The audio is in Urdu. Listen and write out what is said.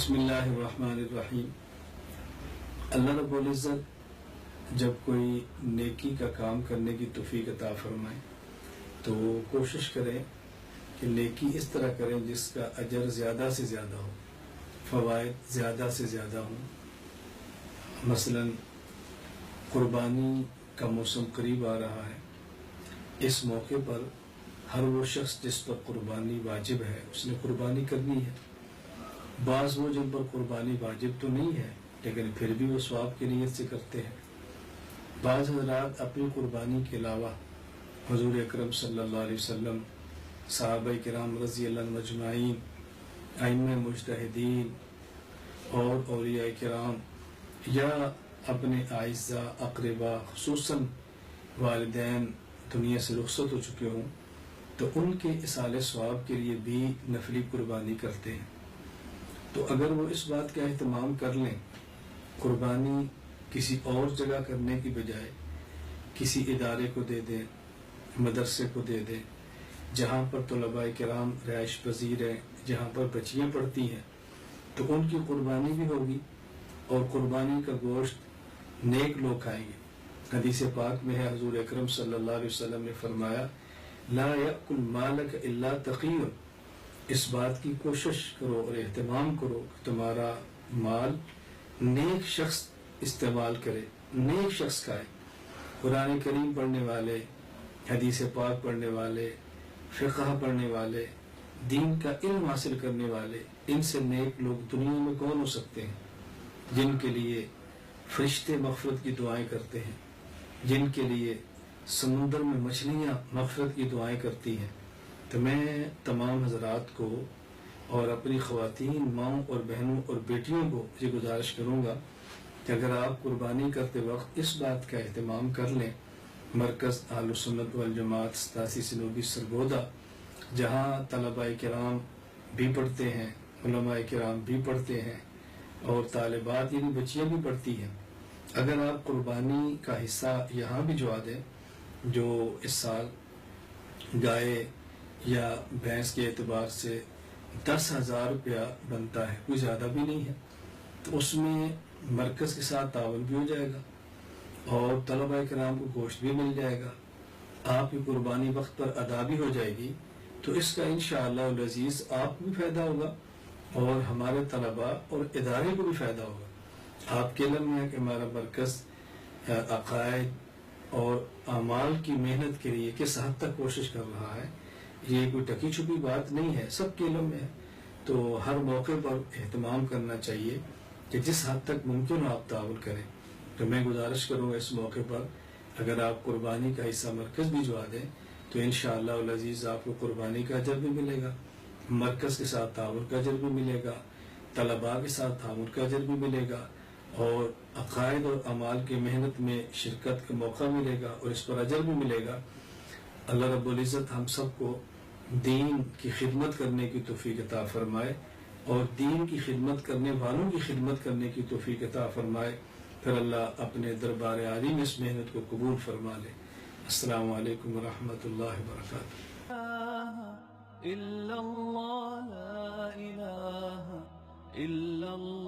بسم اللہ الرحمن الرحیم۔ اللہ رب العزت جب کوئی نیکی کا کام کرنے کی توفیق عطا فرمائے تو کوشش کریں کہ نیکی اس طرح کریں جس کا اجر زیادہ سے زیادہ ہو، فوائد زیادہ سے زیادہ ہوں۔ مثلا قربانی کا موسم قریب آ رہا ہے، اس موقع پر ہر وہ شخص جس پر قربانی واجب ہے اس نے قربانی کرنی ہے۔ بعض وہ جن پر قربانی واجب تو نہیں ہے لیکن پھر بھی وہ ثواب کی نیت سے کرتے ہیں۔ بعض حضرات اپنی قربانی کے علاوہ حضور اکرم صلی اللہ علیہ وسلم، صحابہ کرام رضی اللہ عنہم اجمعین، ائمہ مجتہدین اور اولیاء کرام یا اپنے اعزاء اقربا خصوصاً والدین دنیا سے رخصت ہو چکے ہوں تو ان کے ایصال ثواب کے لیے بھی نفلی قربانی کرتے ہیں۔ تو اگر وہ اس بات کا اہتمام کر لیں، قربانی کسی اور جگہ کرنے کی بجائے کسی ادارے کو دے دیں، مدرسے کو دے دیں جہاں پر طلباء کرام رہائش پذیر ہیں، جہاں پر بچیاں پڑھتی ہیں، تو ان کی قربانی بھی ہوگی اور قربانی کا گوشت نیک لوگ کھائیں گے۔ حدیث پاک میں ہے، حضور اکرم صلی اللہ علیہ وسلم نے فرمایا لا یأکل مالک الا تقی، اس بات کی کوشش کرو اور اہتمام کرو کہ تمہارا مال نیک شخص استعمال کرے، نیک شخص کھائے۔ قرآن کریم پڑھنے والے، حدیث پاک پڑھنے والے، فقہ پڑھنے والے، دین کا علم حاصل کرنے والے، ان سے نیک لوگ دنیا میں کون ہو سکتے ہیں؟ جن کے لیے فرشتے مغفرت کی دعائیں کرتے ہیں، جن کے لیے سمندر میں مچھلیاں مغفرت کی دعائیں کرتی ہیں۔ تو میں تمام حضرات کو اور اپنی خواتین ماؤں اور بہنوں اور بیٹیوں کو یہ گزارش کروں گا کہ اگر آپ قربانی کرتے وقت اس بات کا اہتمام کر لیں، مرکز اہل سنت والجماعت 87 سنوبی سرگودا، جہاں طلباء کرام بھی پڑھتے ہیں، علماء کرام بھی پڑھتے ہیں اور طالبات یعنی بچیاں بھی پڑھتی ہیں، اگر آپ قربانی کا حصہ یہاں بھی جوا دیں جو اس سال گائے یا بھینس کے اعتبار سے 10,000 روپیہ بنتا ہے، کوئی زیادہ بھی نہیں ہے، تو اس میں مرکز کے ساتھ تعاون بھی ہو جائے گا اور طلباء کرام کو گوشت بھی مل جائے گا، آپ کی قربانی وقت پر ادا بھی ہو جائے گی، تو اس کا انشاءاللہ العزیز آپ کو بھی فائدہ ہوگا اور ہمارے طلباء اور ادارے کو بھی فائدہ ہوگا۔ آپ کے علم میں ہے کہ ہمارا مرکز عقائد اور اعمال کی محنت کے لیے کس حد تک کوشش کر رہا ہے، یہ کوئی ٹکی چھپی بات نہیں ہے، سب کے علم میں ہے۔ تو ہر موقع پر اہتمام کرنا چاہیے کہ جس حد تک ممکن ہو آپ تعاون کریں۔ تو میں گزارش کروں گا اس موقع پر اگر آپ قربانی کا حصہ مرکز بھی جوا دیں تو انشاءاللہ العزیز آپ کو قربانی کا اجر بھی ملے گا، مرکز کے ساتھ تعاون کا اجر بھی ملے گا، طلباء کے ساتھ تعاون کا اجر بھی ملے گا اور عقائد اور اعمال کی محنت میں شرکت کا موقع ملے گا اور اس پر اجر بھی ملے گا۔ اللہ رب العزت ہم سب کو دین کی خدمت کرنے کی توفیق عطا فرمائے اور دین کی خدمت کرنے والوں کی خدمت کرنے کی توفیق عطا فرمائے، پھر اللہ اپنے دربار عالی میں اس محنت کو قبول فرما لے۔ السلام علیکم ورحمۃ اللہ وبرکاتہ۔ إلا الله لا إله إلا الله